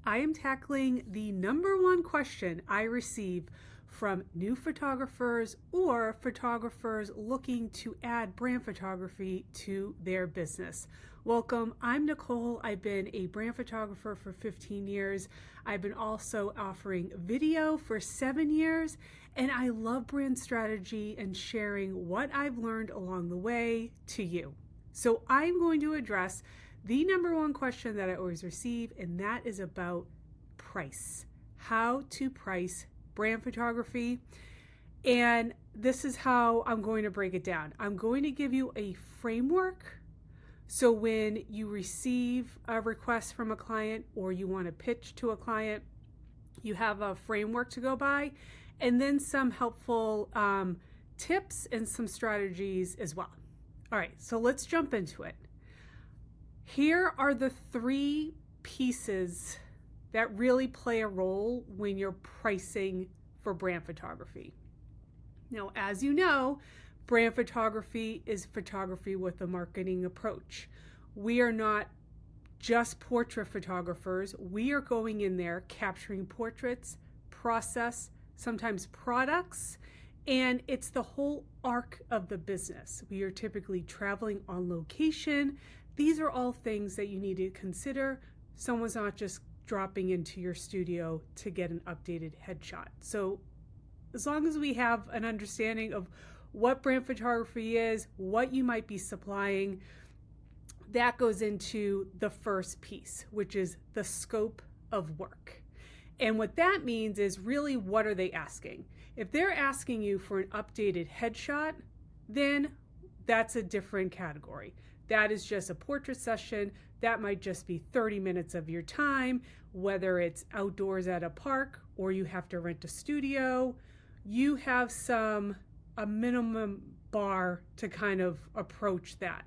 I am tackling the number one question I receive from new photographers or photographers looking to add brand photography to their business. Welcome, I'm Nicole. I've been a brand photographer for 15 years. I've been also offering video for 7 years, and I love brand strategy and sharing what I've learned along the way to you. So I'm going to address the number one question that I always receive, and that is about price. How to price brand photography. And this is how I'm going to break it down. I'm going to give you a framework. So when you receive a request from a client or you want to pitch to a client, you have a framework to go by, and then some helpful tips and some strategies as well. All right, so let's jump into it. Here are the 3 pieces that really play a role when you're pricing for brand photography. Now, as you know, brand photography is photography with a marketing approach. We are not just portrait photographers. We are going in there capturing portraits, process, sometimes products, and it's the whole arc of the business. We are typically traveling on location. These are all things that you need to consider. Someone's not just dropping into your studio to get an updated headshot. So as long as we have an understanding of what brand photography is, what you might be supplying, that goes into the first piece, which is the scope of work. And what that means is really, what are they asking? If they're asking you for an updated headshot, then that's a different category. That is just a portrait session. That might just be 30 minutes of your time, whether it's outdoors at a park or you have to rent a studio. You have a minimum bar to kind of approach that.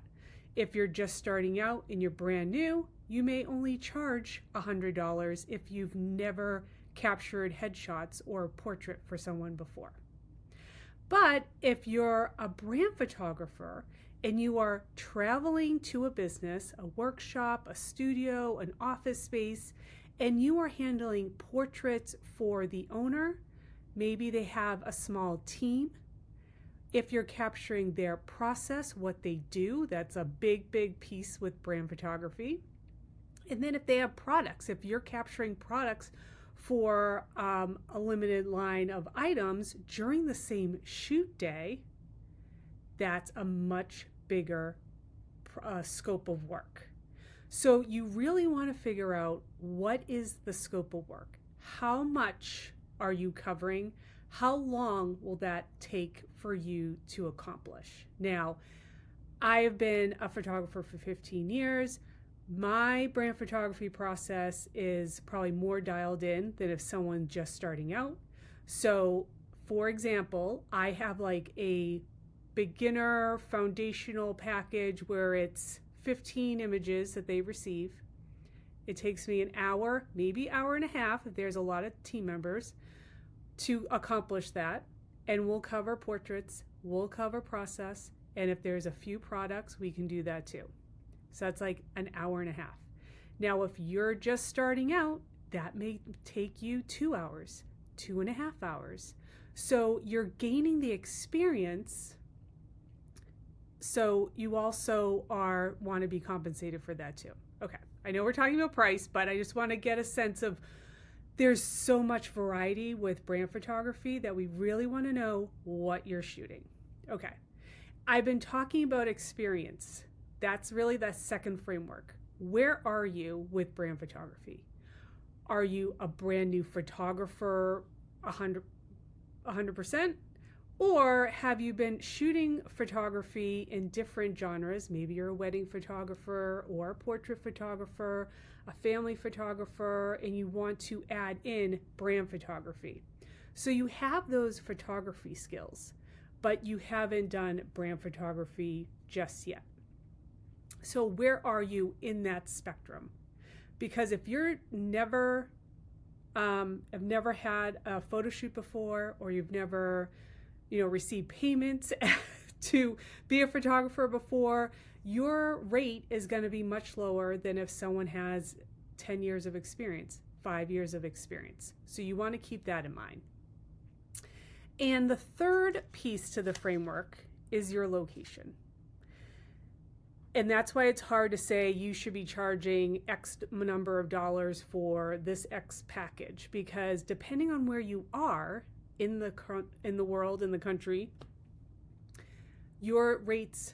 If you're just starting out and you're brand new, you may only charge $100 if you've never captured headshots or portrait for someone before. But if you're a brand photographer and you are traveling to a business, a workshop, a studio, an office space, and you are handling portraits for the owner, maybe they have a small team. If you're capturing their process, what they do, that's a big, big piece with brand photography. And then if they have products, if you're capturing products for a limited line of items during the same shoot day, that's a much bigger scope of work. So you really want to figure out, what is the scope of work? How much are you covering? How long will that take for you to accomplish? Now, I have been a photographer for 15 years. My brand photography process is probably more dialed in than if someone just starting out. So, for example, I have like a beginner foundational package where it's 15 images that they receive. It takes me an hour, maybe hour and a half if there's a lot of team members, to accomplish that. And we'll cover portraits, we'll cover process, and if there's a few products, we can do that too. So that's like an hour and a half. Now, if you're just starting out, that may take you 2 hours, 2.5 hours. So you're gaining the experience. So you also want to be compensated for that too. Okay, I know we're talking about price, but I just want to get a sense of, there's so much variety with brand photography that we really want to know what you're shooting. Okay, I've been talking about experience. That's really the second framework. Where are you with brand photography? Are you a brand new photographer 100%? Or have you been shooting photography in different genres? Maybe you're a wedding photographer or a portrait photographer, a family photographer, and you want to add in brand photography. So you have those photography skills, but you haven't done brand photography just yet. So where are you in that spectrum? Because if you're have never had a photo shoot before, or you've never received payments to be a photographer before, your rate is going to be much lower than if someone has 10 years of experience, 5 years of experience. So you want to keep that in mind. And the third piece to the framework is your location. And that's why it's hard to say you should be charging X number of dollars for this X package, because depending on where you are in the world, in the country, your rates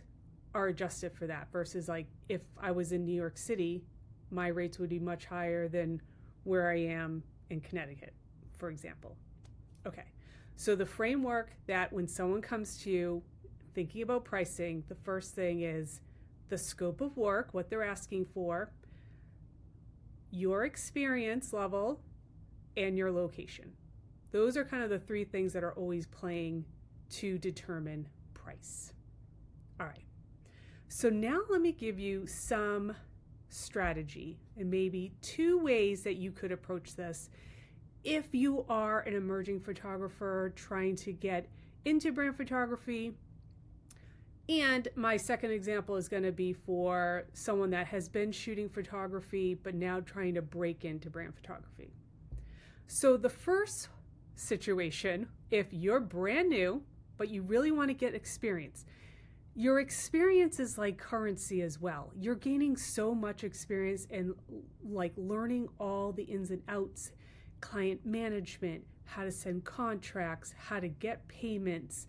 are adjusted for that, versus like if I was in New York City, my rates would be much higher than where I am in Connecticut, for example. Okay, so the framework that when someone comes to you thinking about pricing, the first thing is the scope of work, what they're asking for, your experience level, and your location. Those are kind of the three things that are always playing to determine price. All right. So now let me give you some strategy and maybe 2 ways that you could approach this if you are an emerging photographer trying to get into brand photography. And my second example is going to be for someone that has been shooting photography but now trying to break into brand photography. So the first situation, if you're brand new but you really want to get experience, your experience is like currency as well. You're gaining so much experience and like learning all the ins and outs, client management, how to send contracts, how to get payments,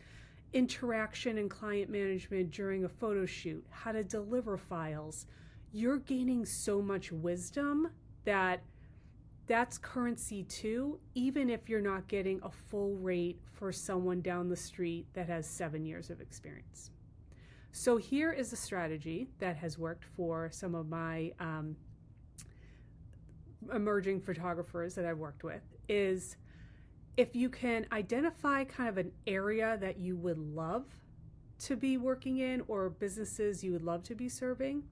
interaction and client management during a photo shoot, how to deliver files. You're gaining so much wisdom that's currency too, even if you're not getting a full rate for someone down the street that has 7 years of experience. So here is a strategy that has worked for some of my emerging photographers that I've worked with, is if you can identify kind of an area that you would love to be working in or businesses you would love to be serving.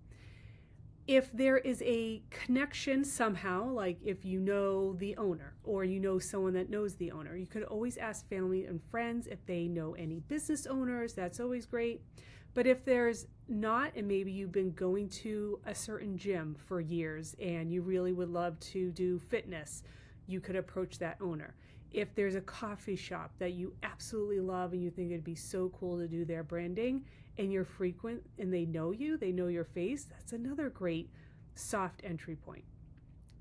If there is a connection somehow, like if you know the owner or you know someone that knows the owner, you could always ask family and friends if they know any business owners. That's always great. But if there's not, and maybe you've been going to a certain gym for years and you really would love to do fitness, you could approach that owner. If there's a coffee shop that you absolutely love and you think it'd be so cool to do their branding and you're frequent and they know you, they know your face, that's another great soft entry point.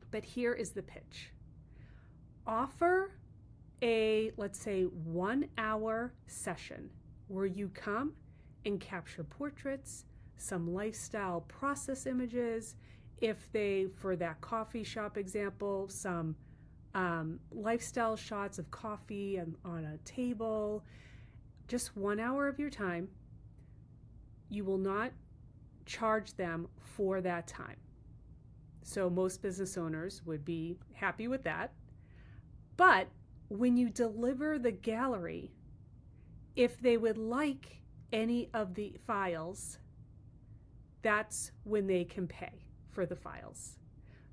But here is the pitch. Offer a, let's say, 1 hour session where you come and capture portraits, some lifestyle process images. If they, for that coffee shop example, some lifestyle shots of coffee and on a table, just 1 hour of your time. You will not charge them for that time. So most business owners would be happy with that. But when you deliver the gallery, if they would like any of the files, that's when they can pay for the files.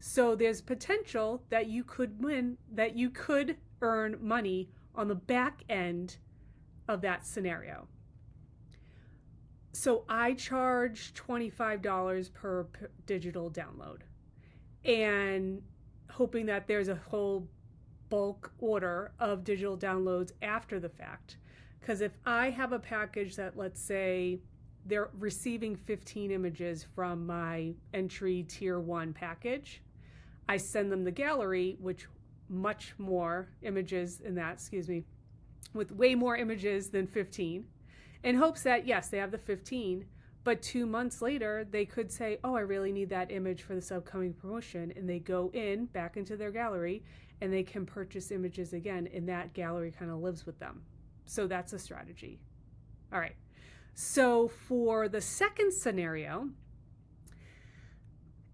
So there's potential that you could win, that you could earn money on the back end of that scenario. So I charge $25 per digital download, and hoping that there's a whole bulk order of digital downloads after the fact. Because if I have a package that, let's say, they're receiving 15 images from my entry tier 1 package, I send them the gallery, which much more images in that, with way more images than 15, in hopes that, yes, they have the 15, but 2 months later, they could say, oh, I really need that image for this upcoming promotion, and they go back into their gallery, and they can purchase images again, and that gallery kind of lives with them. So that's a strategy. All right. So for the second scenario,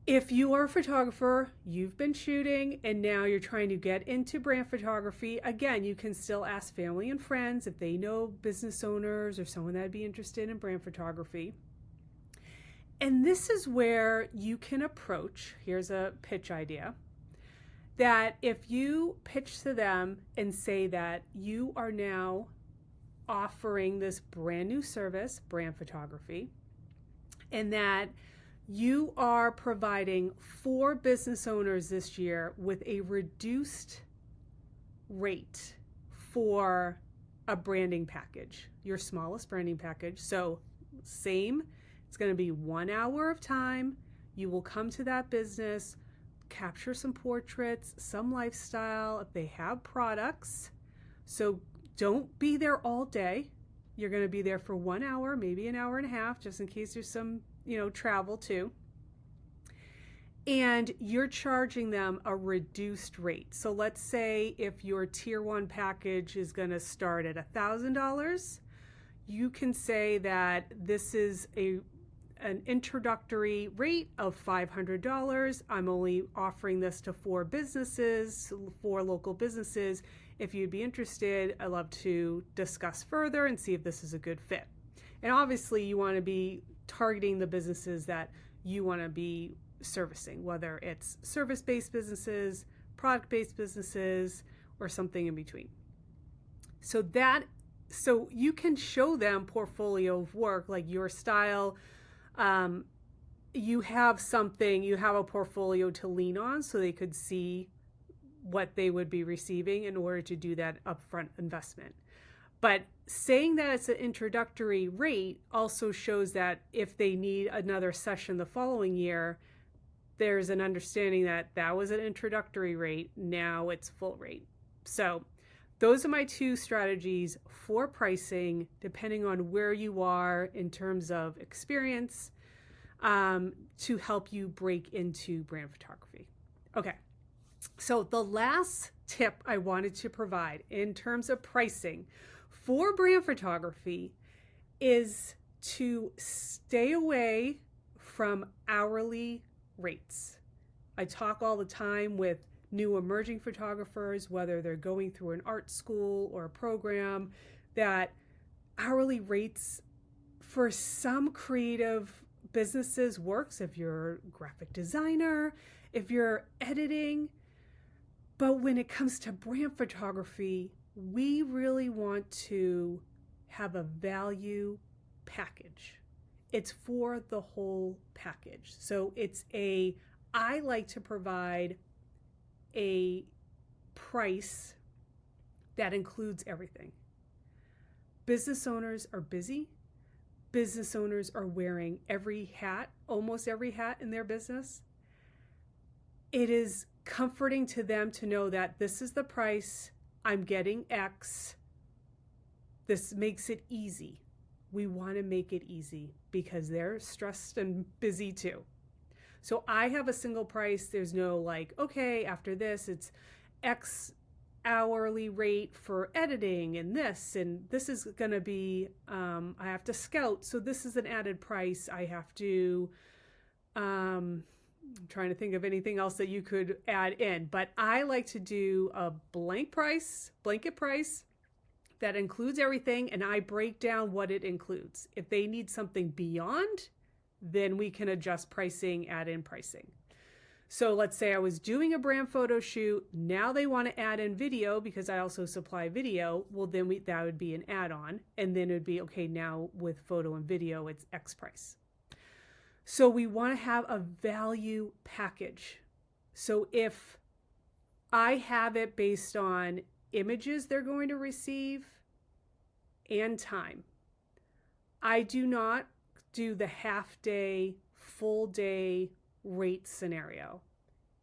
if you are a photographer, you've been shooting, and now you're trying to get into brand photography, again, you can still ask family and friends if they know business owners or someone that'd be interested in brand photography. And this is where you can approach, here's a pitch idea, that if you pitch to them and say that you are now offering this brand new service, brand photography, and that You are providing 4 business owners this year with a reduced rate for a branding package, your smallest branding package. So same, it's going to be 1 hour of time. You will come to that business, capture some portraits, some lifestyle, if they have products. So don't be there all day. You're going to be there for 1 hour, maybe an hour and a half, just in case there's some, travel too. And you're charging them a reduced rate. So let's say if your tier 1 package is going to start at $1,000, you can say that this is an introductory rate of $500. I'm only offering this to 4 businesses, 4 local businesses. If you'd be interested, I'd love to discuss further and see if this is a good fit. And obviously you want to be targeting the businesses that you want to be servicing, whether it's service-based businesses, product-based businesses, or something in between. So you can show them portfolio of work, like your style. You have a portfolio to lean on, so they could see what they would be receiving in order to do that upfront investment. But saying that it's an introductory rate also shows that if they need another session the following year, there's an understanding that that was an introductory rate, now it's full rate. So those are my 2 strategies for pricing, depending on where you are in terms of experience, to help you break into brand photography. Okay, so the last tip I wanted to provide in terms of pricing for brand photography is to stay away from hourly rates. I talk all the time with new emerging photographers, whether they're going through an art school or a program, that hourly rates for some creative businesses works if you're a graphic designer, if you're editing. But when it comes to brand photography, we really want to have a value package. It's for the whole package. So I like to provide a price that includes everything. Business owners are busy. Business owners are wearing almost every hat in their business. It is comforting to them to know that this is the price, I'm getting X. This makes it easy. We want to make it easy because they're stressed and busy too. So I have a single price. There's no okay, after this, it's X hourly rate for editing and this is going to be, I have to scout. So this is an added price. I have to, I'm trying to think of anything else that you could add in, but I like to do a blanket price that includes everything, and I break down what it includes. If they need something beyond, then we can adjust pricing, add in pricing. So let's say I was doing a brand photo shoot. Now they want to add in video because I also supply video. Well, then that would be an add-on. And then it would be, okay, now with photo and video, it's X price. So we want to have a value package. So if I have it based on images they're going to receive and time, I do not do the half day, full day rate scenario.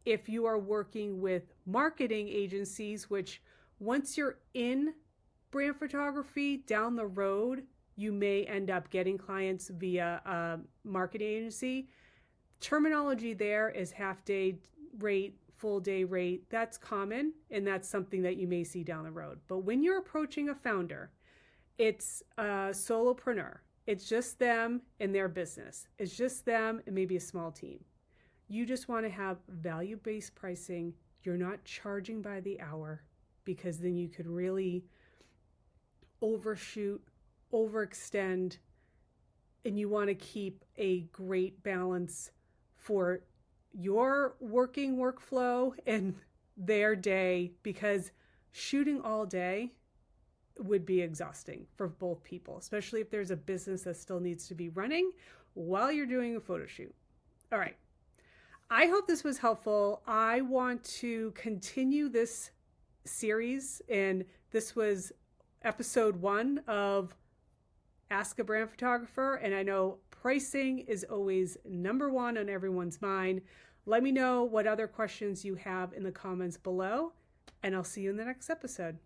If you are working with marketing agencies, which once you're in brand photography down the road, you may end up getting clients via a marketing agency. Terminology there is half day rate, full day rate. That's common, and that's something that you may see down the road. But when you're approaching a founder, it's a solopreneur. It's just them and their business. It's just them and maybe a small team. You just want to have value-based pricing. You're not charging by the hour, because then you could really overshoot, overextend, and you want to keep a great balance for your working workflow and their day, because shooting all day would be exhausting for both people, especially if there's a business that still needs to be running while you're doing a photo shoot. All right. I hope this was helpful. I want to continue this series, and this was episode 1 of Ask a Brand Photographer. And I know pricing is always number 1 on everyone's mind. Let me know what other questions you have in the comments below, and I'll see you in the next episode.